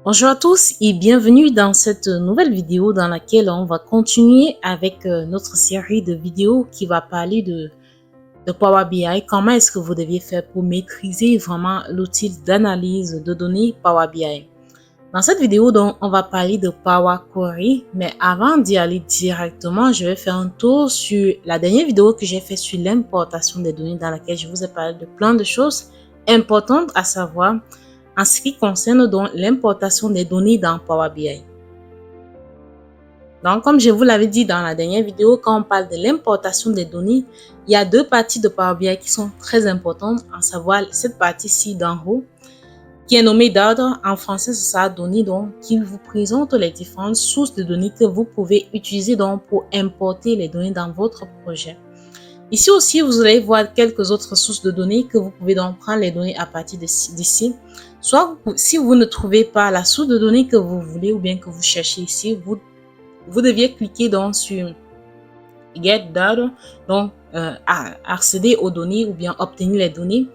Bonjour à tous et bienvenue dans cette nouvelle vidéo dans laquelle on va continuer avec notre série de vidéos qui va parler de Power BI. Comment est-ce que vous deviez faire pour maîtriser vraiment l'outil d'analyse de données Power BI. Dans cette vidéo, donc, on va parler de Power Query, mais avant d'y aller directement, je vais faire un tour sur la dernière vidéo que j'ai fait sur l'importation des données dans laquelle je vous ai parlé de plein de choses importantes à savoir en ce qui concerne donc l'importation des données dans Power BI. Donc, comme je vous l'avais dit dans la dernière vidéo, quand on parle de l'importation des données, il y a deux parties de Power BI qui sont très importantes, à savoir cette partie-ci d'en haut, qui est nommée Data. En français, c'est ça, données, donc, qui vous présente les différentes sources de données que vous pouvez utiliser donc pour importer les données dans votre projet. Ici aussi, vous allez voir quelques autres sources de données que vous pouvez donc prendre les données à partir d'ici. Soit si vous ne trouvez pas la source de données que vous voulez ou bien que vous cherchez ici, vous deviez cliquer donc sur Get Data, donc accéder aux données ou bien obtenir les données.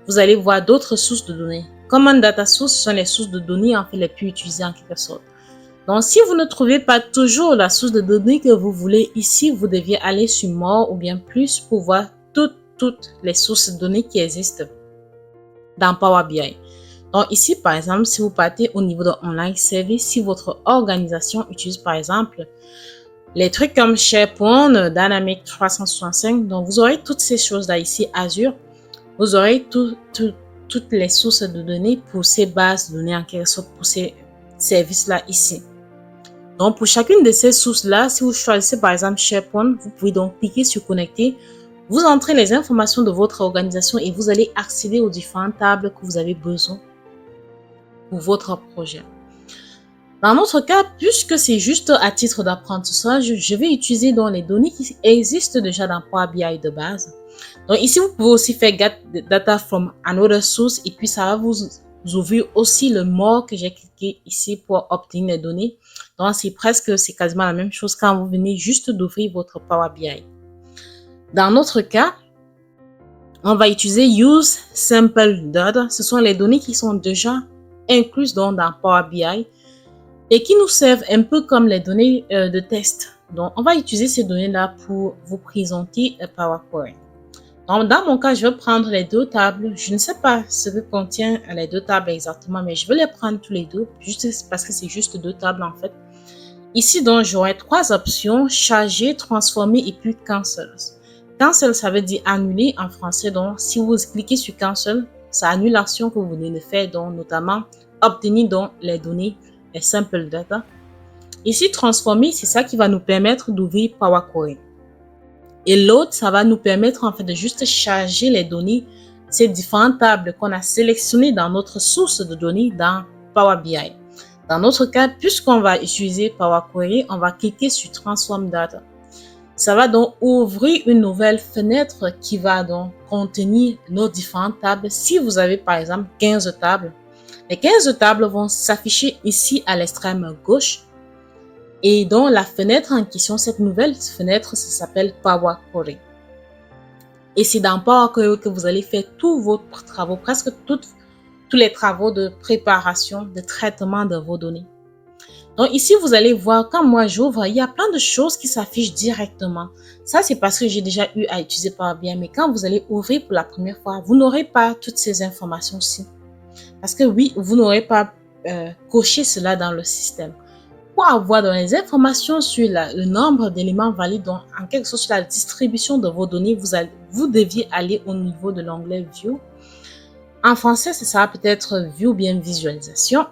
Vous allez voir d'autres sources de données. Common Data Source sont les sources de données en fait les plus utilisées en quelque sorte. Donc, si vous ne trouvez pas toujours la source de données que vous voulez ici, vous deviez aller sur More ou bien Plus pour voir toutes les sources de données qui existent dans Power BI. Donc, ici, par exemple, si vous partez au niveau de Online Service, si votre organisation utilise, par exemple, les trucs comme SharePoint, Dynamics 365, donc vous aurez toutes ces choses-là ici, Azure, vous aurez toutes les sources de données pour ces bases de données, en quelque sorte, pour ces services-là ici. Donc, pour chacune de ces sources-là, si vous choisissez par exemple SharePoint, vous pouvez donc cliquer sur Connecter. Vous entrez les informations de votre organisation et vous allez accéder aux différentes tables que vous avez besoin pour votre projet. Dans notre cas, puisque c'est juste à titre d'apprentissage, je vais utiliser donc les données qui existent déjà dans Power BI de base. Donc ici, vous pouvez aussi faire Get Data from Another Source et puis ça va vous ouvrir aussi le More que j'ai cliqué ici pour obtenir les données. Donc c'est quasiment la même chose quand vous venez juste d'ouvrir votre Power BI. Dans notre cas, on va utiliser Use Sample Data. Ce sont les données qui sont déjà incluses dans Power BI et qui nous servent un peu comme les données de test. Donc, on va utiliser ces données-là pour vous présenter Power Query. Donc, dans mon cas, je vais prendre les deux tables. Je ne sais pas ce que contient les deux tables exactement, mais je vais les prendre tous les deux, juste parce que c'est juste deux tables en fait. Ici, donc, j'aurai trois options, charger, transformer et puis cancel. Cancel, ça veut dire annuler en français. Donc, si vous cliquez sur cancel, ça annule l'action que vous venez de faire, donc notamment obtenir donc les données, les simple data. Ici, transformer, c'est ça qui va nous permettre d'ouvrir Power Query. Et l'autre, ça va nous permettre en fait de juste charger les données, ces différentes tables qu'on a sélectionnées dans notre source de données dans Power BI. Dans notre cas, puisqu'on va utiliser Power Query, on va cliquer sur Transform Data. Ça va donc ouvrir une nouvelle fenêtre qui va donc contenir nos différentes tables. Si vous avez par exemple 15 tables, les 15 tables vont s'afficher ici à l'extrême gauche. Et donc, la fenêtre en question, cette nouvelle fenêtre, ça s'appelle Power Query. Et c'est dans Power Query que vous allez faire tous vos travaux, presque tous les travaux de préparation, de traitement de vos données. Donc ici, vous allez voir, quand moi j'ouvre, il y a plein de choses qui s'affichent directement. Ça, c'est parce que j'ai déjà eu à utiliser Power BI. Mais quand vous allez ouvrir pour la première fois, vous n'aurez pas toutes ces informations-ci. Parce que oui, vous n'aurez pas coché cela dans le système. Pour avoir dans les informations sur le nombre d'éléments valides, donc en quelque sorte sur la distribution de vos données, vous deviez aller au niveau de l'onglet View. En français, ça va peut-être View ou bien Visualisation.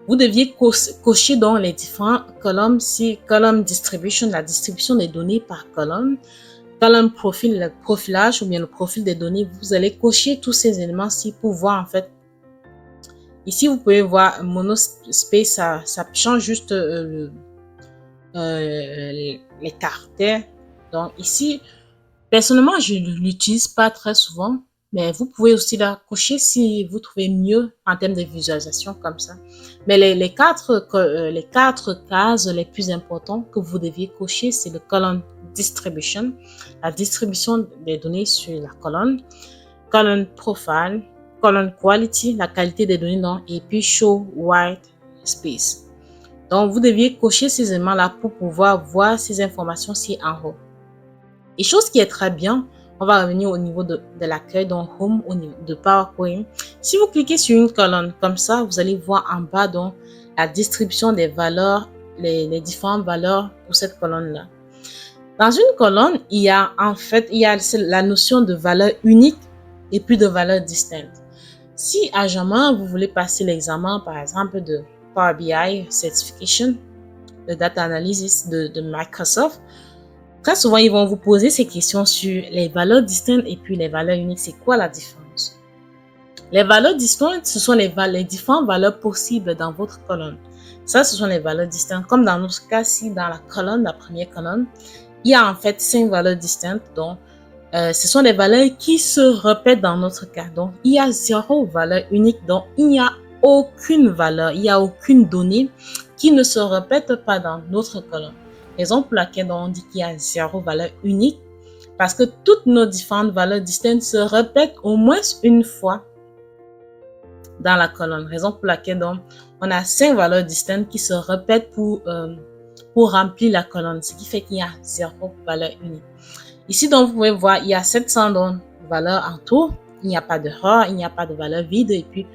Vous deviez cocher dans les différents colonnes, si colonne distribution, la distribution des données par colonne, colonne profil, le profilage ou bien le profil des données. Vous allez cocher tous ces éléments-ci pour voir en fait. Ici, vous pouvez voir monospace, ça change juste les caractères. Donc ici, personnellement, je ne l'utilise pas très souvent, mais vous pouvez aussi la cocher si vous trouvez mieux en termes de visualisation comme ça. Mais les quatre cases les plus importantes que vous deviez cocher, c'est le colonne distribution, la distribution des données sur la colonne profile, colonne quality, la qualité des données, et puis show white space. Donc, vous deviez cocher ces éléments-là pour pouvoir voir ces informations-ci en haut. Et chose qui est très bien, on va revenir au niveau de l'accueil dans Home, au niveau de Power Query. Si vous cliquez sur une colonne comme ça, vous allez voir en bas donc la distribution des valeurs, les différentes valeurs pour cette colonne-là. Dans une colonne, il y a la notion de valeur unique et puis de valeur distincte. Si à jamais vous voulez passer l'examen, par exemple, de Power BI Certification, de Data Analysis de Microsoft, très souvent, ils vont vous poser ces questions sur les valeurs distinctes et puis les valeurs uniques. C'est quoi la différence? Les valeurs distinctes, ce sont les différentes valeurs possibles dans votre colonne. Ça, ce sont les valeurs distinctes. Comme dans notre cas, si dans la première colonne, il y a en fait 5 valeurs distinctes. Donc, ce sont des valeurs qui se répètent dans notre cas. Donc, il y a 0 valeur unique. Donc, il n'y a aucune valeur, il n'y a aucune donnée qui ne se répète pas dans notre colonne. Raison pour laquelle on dit qu'il y a 0 valeur unique, parce que toutes nos différentes valeurs distinctes se répètent au moins une fois dans la colonne. Raison pour laquelle donc, on a 5 valeurs distinctes qui se répètent pour remplir la colonne, ce qui fait qu'il y a 0 valeur unique. Ici, donc, vous pouvez voir, il y a 700 donc, valeurs en tout. Il n'y a pas d'erreur, il n'y a pas de valeur vide. Et puis,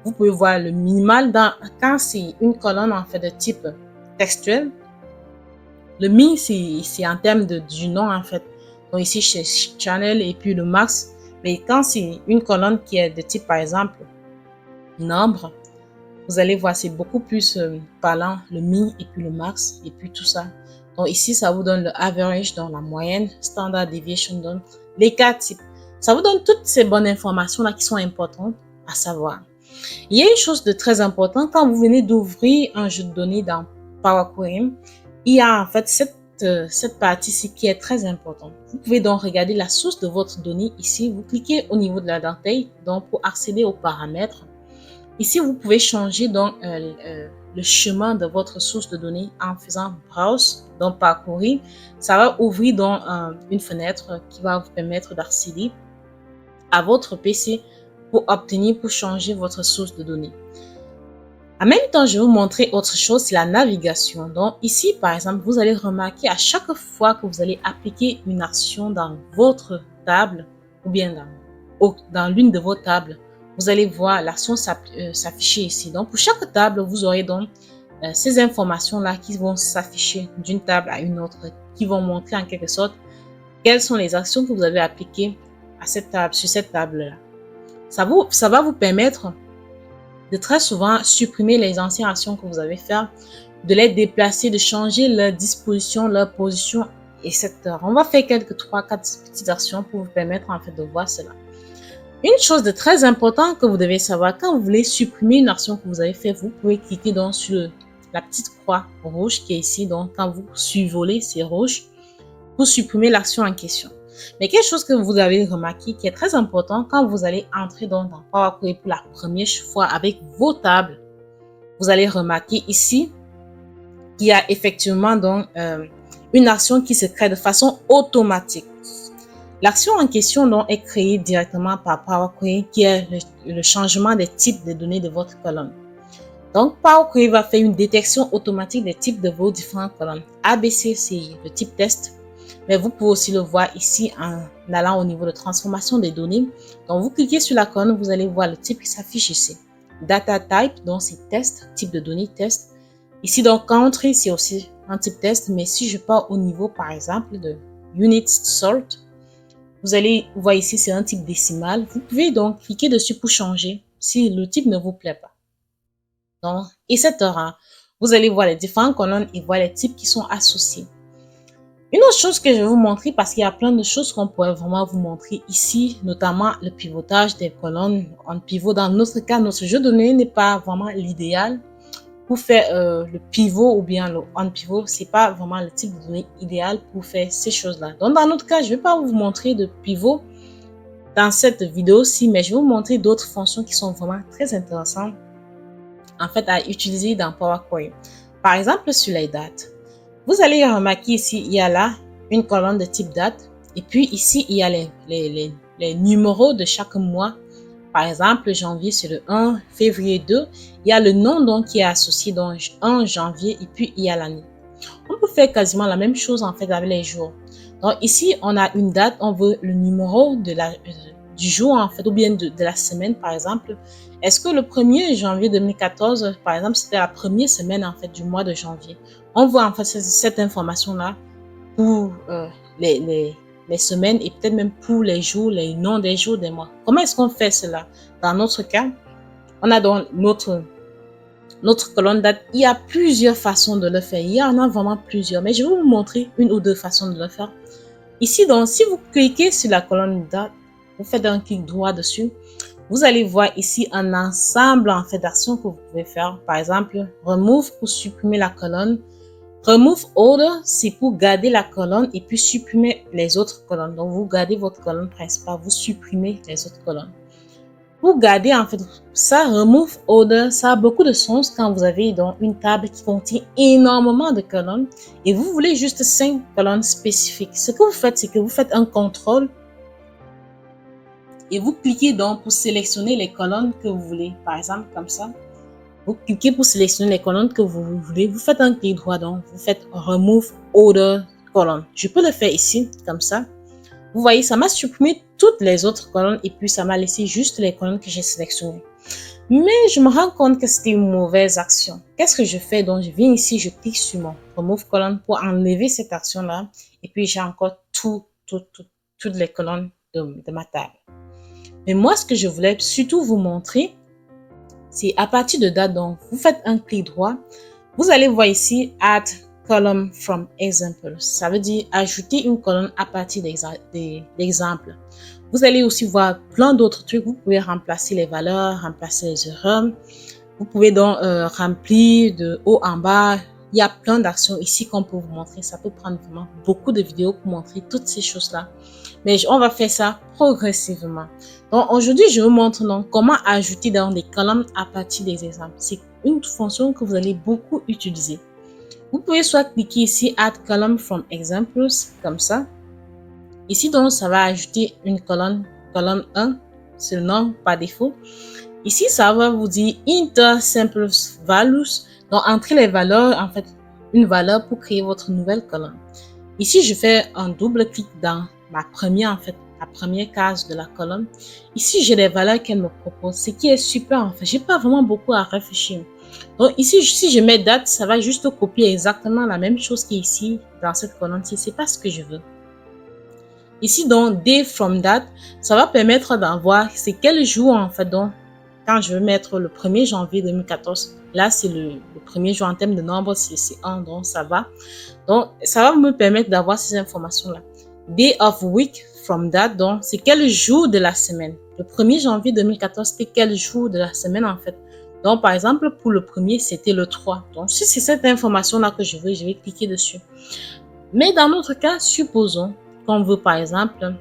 vous pouvez voir le minimal quand c'est une colonne en fait de type textuel. Le min, c'est en termes du nom en fait. Donc ici, chez Channel et puis le max. Mais quand c'est une colonne qui est de type, par exemple, nombre, vous allez voir, c'est beaucoup plus parlant, le min et puis le max et puis tout ça. Donc ici, ça vous donne le average, donc la moyenne, standard deviation, donc les 4 types. Ça vous donne toutes ces bonnes informations-là qui sont importantes à savoir. Il y a une chose de très importante, quand vous venez d'ouvrir un jeu de données dans Power Query, il y a en fait cette partie-ci qui est très importante. Vous pouvez donc regarder la source de votre donnée ici. Vous cliquez au niveau de la dentelle donc pour accéder aux paramètres. Ici, vous pouvez changer donc le chemin de votre source de données en faisant Browse, donc parcourir. Ça va ouvrir donc une fenêtre qui va vous permettre d'accéder à votre PC pour changer votre source de données. En même temps, je vais vous montrer autre chose, c'est la navigation. Donc ici, par exemple, vous allez remarquer à chaque fois que vous allez appliquer une action dans votre table ou bien dans l'une de vos tables, vous allez voir l'action s'afficher ici. Donc pour chaque table, vous aurez donc ces informations-là qui vont s'afficher d'une table à une autre, qui vont montrer en quelque sorte quelles sont les actions que vous avez appliquées à cette table, sur cette table-là. Ça va vous permettre de très souvent supprimer les anciennes actions que vous avez faites, de les déplacer, de changer leur disposition, leur position, etc. On va faire quelques 3-4 petites actions pour vous permettre en fait de voir cela. Une chose de très importante que vous devez savoir, quand vous voulez supprimer une action que vous avez faite, vous pouvez cliquer donc sur la petite croix rouge qui est ici. Donc, quand vous survolez, c'est rouge, pour supprimer l'action en question. Mais quelque chose que vous avez remarqué qui est très important quand vous allez entrer dans Power Query pour la première fois avec vos tables, vous allez remarquer ici qu'il y a effectivement donc une action qui se crée de façon automatique. L'action en question donc est créée directement par Power Query qui est le changement des types de données de votre colonne. Donc, Power Query va faire une détection automatique des types de vos différentes colonnes. ABC, c'est le type test. Mais vous pouvez aussi le voir ici en allant au niveau de transformation des données. Donc, vous cliquez sur la colonne, vous allez voir le type qui s'affiche ici. Data type, donc c'est test, type de données test. Ici, donc, country, c'est aussi un type test. Mais si je pars au niveau, par exemple, de unit sort, vous allez voir ici, c'est un type décimal. Vous pouvez donc cliquer dessus pour changer si le type ne vous plaît pas. Donc, etc. Vous allez voir les différentes colonnes et voir les types qui sont associés. Une autre chose que je vais vous montrer, parce qu'il y a plein de choses qu'on pourrait vraiment vous montrer ici, notamment le pivotage des colonnes en pivot. Dans notre cas, notre jeu de données n'est pas vraiment l'idéal pour faire le pivot ou bien le on pivot. C'est pas vraiment le type de données idéal pour faire ces choses-là. Donc, dans notre cas, je ne vais pas vous montrer de pivot dans cette vidéo-ci, mais je vais vous montrer d'autres fonctions qui sont vraiment très intéressantes en fait à utiliser dans Power Query. Par exemple, sur les dates. Vous allez remarquer ici, il y a là une colonne de type date. Et puis ici, il y a les numéros de chaque mois Par exemple, janvier, c'est le 1, février 2. Il y a le nom donc qui est associé, donc 1 janvier, et puis il y a l'année. On peut faire quasiment la même chose en fait avec les jours. Donc ici, on a une date, on veut le numéro du jour en fait, ou bien de la semaine par exemple. Est-ce que le 1er janvier 2014, par exemple, c'était la première semaine en fait du mois de janvier? On voit en fait cette information-là pour les semaines et peut-être même pour les jours, les noms des jours des mois. Comment est-ce qu'on fait cela? Dans notre cas, on a donc notre colonne date. Il y a plusieurs façons de le faire. Il y en a vraiment plusieurs, mais je vais vous montrer une ou deux façons de le faire. Ici, donc, si vous cliquez sur la colonne date, vous faites un clic droit dessus, vous allez voir ici un ensemble en fait d'actions que vous pouvez faire. Par exemple, remove pour supprimer la colonne. Remove order, c'est pour garder la colonne et puis supprimer les autres colonnes. Donc, vous gardez votre colonne principale, vous supprimez les autres colonnes. Pour garder en fait ça, remove order, ça a beaucoup de sens quand vous avez donc une table qui contient énormément de colonnes et vous voulez juste 5 colonnes spécifiques. Ce que vous faites, c'est que vous faites un contrôle et vous cliquez donc pour sélectionner les colonnes que vous voulez. Par exemple, comme ça, vous cliquez pour sélectionner les colonnes que vous voulez. Vous faites un clic droit, donc vous faites remove order column. Je peux le faire ici, comme ça. Vous voyez, ça m'a supprimé toutes les autres colonnes et puis ça m'a laissé juste les colonnes que j'ai sélectionnées. Mais je me rends compte que c'était une mauvaise action. Qu'est-ce que je fais? Donc, je viens ici, je clique sur mon remove column pour enlever cette action-là. Et puis, j'ai encore toutes les colonnes de ma table. Mais moi, ce que je voulais surtout vous montrer, c'est à partir de date, donc, vous faites un clic droit. Vous allez voir ici, add column from examples. Ça veut dire ajouter une colonne à partir d'exemples. Vous allez aussi voir plein d'autres trucs. Vous pouvez remplacer les valeurs, remplacer les erreurs. Vous pouvez donc remplir de haut en bas. Il y a plein d'actions ici qu'on peut vous montrer. Ça peut prendre vraiment beaucoup de vidéos pour montrer toutes ces choses-là. Mais on va faire ça progressivement. Donc aujourd'hui, je vous montre donc comment ajouter dans des colonnes à partir des exemples. C'est une fonction que vous allez beaucoup utiliser. Vous pouvez soit cliquer ici Add column from examples, comme ça. Ici, donc, ça va ajouter une colonne 1, c'est le nom par défaut. Ici, ça va vous dire Enter simple values. Donc, entrez les valeurs, en fait, une valeur pour créer votre nouvelle colonne. Ici, je fais un double clic dans ma première, en fait, la première case de la colonne. Ici, j'ai les valeurs qu'elle me propose, ce qui est super, en fait. J'ai pas vraiment beaucoup à réfléchir. Donc ici, si je mets date, ça va juste copier exactement la même chose qui est ici dans cette colonne-ci. C'est pas ce que je veux. Ici, donc, day from date, ça va permettre d'avoir c'est quel jour, en fait, donc, quand je veux mettre le 1er janvier 2014, là, c'est le 1er jour en termes de nombre, c'est 1, donc ça va. Donc, ça va me permettre d'avoir ces informations-là. Day of week from date, donc, c'est quel jour de la semaine. Le 1er janvier 2014, c'était quel jour de la semaine, en fait. Donc, par exemple, pour le premier, c'était le 3. Donc, si c'est cette information-là que je veux, je vais cliquer dessus. Mais dans notre cas, supposons qu'on veut, par exemple,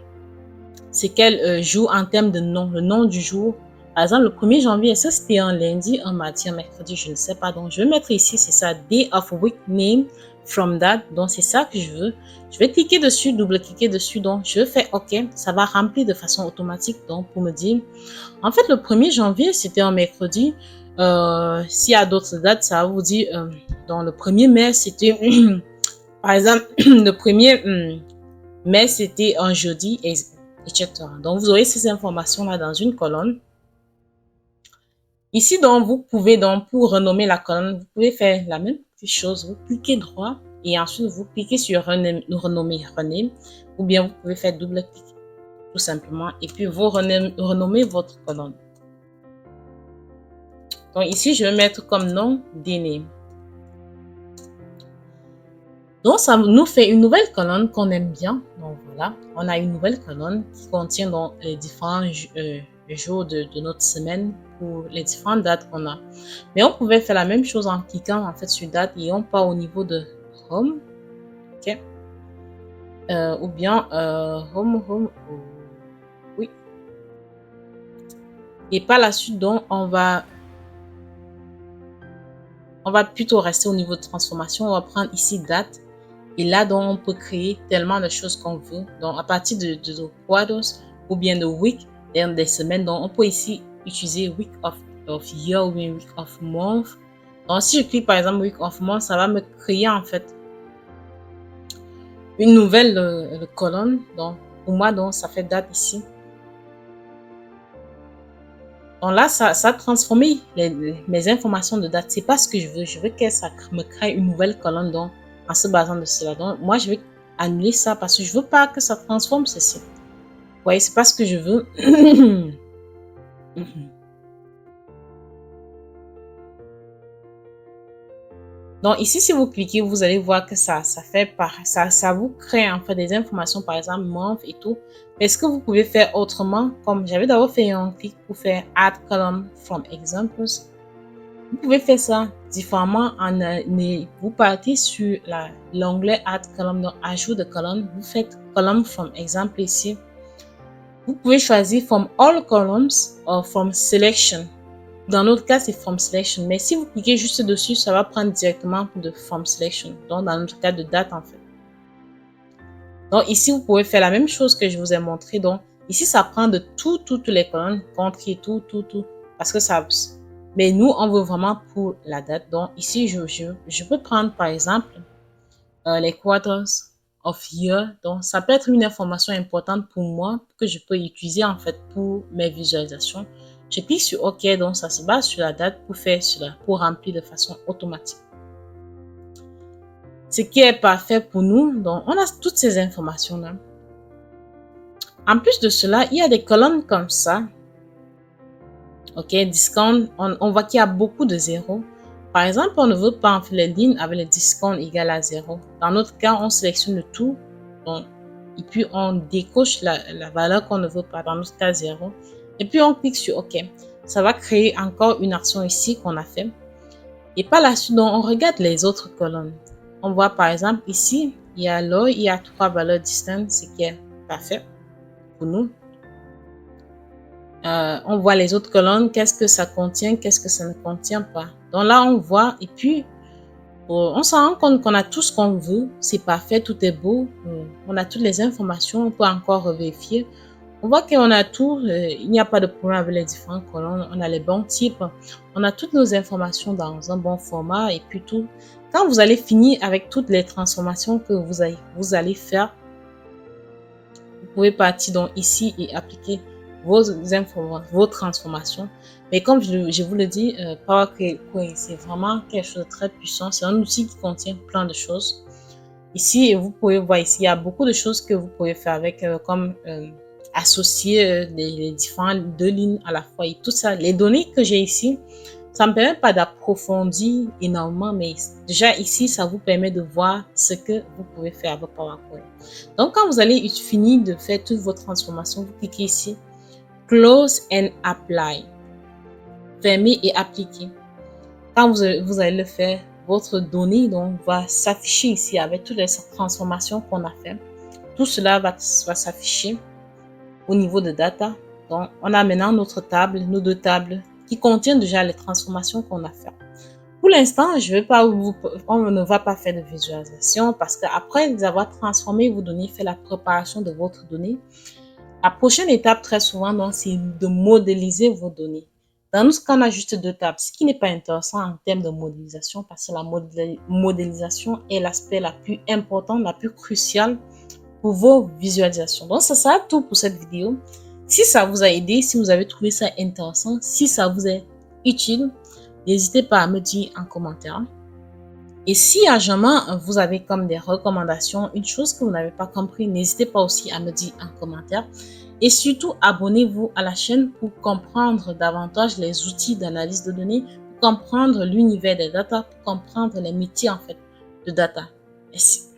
c'est quel jour en termes de nom, le nom du jour. Par exemple, le 1er janvier, ça c'était un lundi, un mardi, un mercredi, je ne sais pas. Donc, je vais mettre ici, c'est ça, Day of Week Name from that. Donc, c'est ça que je veux. Je vais cliquer dessus, double-cliquer dessus. Donc, je fais OK. Ça va remplir de façon automatique. Donc, pour me dire, en fait, le 1er janvier, c'était un mercredi. S'il y a d'autres dates, ça va vous dire, dans le 1er mai, c'était, par exemple, le 1er mai, c'était un jeudi, etc. Donc, vous aurez ces informations-là dans une colonne. Ici, donc, vous pouvez, donc, pour renommer la colonne, vous pouvez faire la même chose. Vous cliquez droit et ensuite, vous cliquez sur renommer, ou bien vous pouvez faire double-clic, tout simplement, et puis vous renommez votre colonne. Donc ici, je vais mettre comme nom DNAME. Donc, ça nous fait une nouvelle colonne qu'on aime bien. Donc voilà, on a une nouvelle colonne qui contient donc les différents jours de notre semaine pour les différentes dates qu'on a. Mais on pouvait faire la même chose en cliquant en fait sur date et on part au niveau de Home. Ok. Ou bien Home. Oui. Et par la suite, donc, on va plutôt rester au niveau de transformation. On va prendre ici date. Et là, donc, on peut créer tellement de choses qu'on veut. Donc, à partir de quarters ou bien de week, des semaines. Donc, on peut ici utiliser week of year ou week of month. Donc, si je clique par exemple week of month, ça va me créer en fait une nouvelle colonne. Donc, pour moi, donc, ça fait date ici. Donc là, ça a transformé mes informations de date. C'est pas ce que je veux. Je veux que ça me crée une nouvelle colonne donc, en se basant de cela. Donc, moi, je vais annuler ça parce que je veux pas que ça transforme ceci. Vous voyez, c'est pas ce que je veux. Donc ici, si vous cliquez, vous allez voir que ça vous crée en fait des informations, par exemple, month et tout. Mais ce que vous pouvez faire autrement, comme j'avais d'abord fait un clic pour faire Add Column from Examples, vous pouvez faire ça différemment vous partez sur l'onglet Add Column, donc ajout de colonne, vous faites Column from Example ici. Vous pouvez choisir From All Columns ou From Selection. Dans notre cas, c'est From Selection. Mais si vous cliquez juste dessus, ça va prendre directement de From Selection. Donc, dans notre cas de date, en fait. Donc, ici, vous pouvez faire la même chose que je vous ai montré. Donc, ici, ça prend de toutes les colonnes, country, tout. Parce que ça... Mais nous, on veut vraiment pour la date. Donc, ici, je peux prendre, par exemple, les quarters of year. Donc, ça peut être une information importante pour moi que je peux utiliser, en fait, pour mes visualisations. Je clique sur OK, donc ça se base sur la date pour faire cela, pour remplir de façon automatique. Ce qui est parfait pour nous, donc on a toutes ces informations-là. En plus de cela, il y a des colonnes comme ça. OK, discount, on voit qu'il y a beaucoup de zéros. Par exemple, on ne veut pas en fait les lignes avec le discount égal à 0. Dans notre cas, on sélectionne tout. Donc, et puis, on décoche la valeur qu'on ne veut pas, dans notre cas 0. Et puis, on clique sur OK. Ça va créer encore une action ici qu'on a fait. Et par la suite, donc, on regarde les autres colonnes. On voit par exemple ici, il y a 3 valeurs distinctes, ce qui est parfait pour nous. On voit les autres colonnes, qu'est-ce que ça contient, qu'est-ce que ça ne contient pas. Donc là, on voit et puis on s'en rend compte qu'on a tout ce qu'on veut. C'est parfait, tout est beau. On a toutes les informations, on peut encore vérifier. On voit qu'on a tout, il n'y a pas de problème avec les différentes colonnes, on a les bons types, on a toutes nos informations dans un bon format et puis tout. Quand vous allez finir avec toutes les transformations que vous allez faire, vous pouvez partir donc ici et appliquer vos transformations. Mais comme je vous le dis, Power Query, c'est vraiment quelque chose de très puissant. C'est un outil qui contient plein de choses. Ici, vous pouvez voir ici, il y a beaucoup de choses que vous pouvez faire avec, comme associer les différentes 2 lignes à la fois et tout ça. Les données que j'ai ici, ça ne me permet pas d'approfondir énormément, mais déjà ici, ça vous permet de voir ce que vous pouvez faire avec Power Query. Donc, quand vous allez finir de faire toutes vos transformations, vous cliquez ici, Close and Apply. Fermer et appliquer. Quand vous allez le faire, votre donnée donc, va s'afficher ici avec toutes les transformations qu'on a fait. Tout cela va s'afficher au niveau de data. Donc, on a maintenant notre table, nos 2 tables qui contiennent déjà les transformations qu'on a fait. Pour l'instant, on ne va pas faire de visualisation parce qu'après avoir transformé vos données, fait la préparation de votre donnée, la prochaine étape très souvent, donc, c'est de modéliser vos données. Dans nous, on a juste 2 tables, ce qui n'est pas intéressant en termes de modélisation parce que la modélisation est l'aspect la plus important, la plus cruciale pour vos visualisations. Donc, ça sera tout pour cette vidéo. Si ça vous a aidé, si vous avez trouvé ça intéressant, si ça vous est utile, n'hésitez pas à me dire en commentaire. Et si à jamais vous avez comme des recommandations, une chose que vous n'avez pas compris, n'hésitez pas aussi à me dire en commentaire. Et surtout, abonnez-vous à la chaîne pour comprendre davantage les outils d'analyse de données, pour comprendre l'univers des data, pour comprendre les métiers en fait de data. Merci.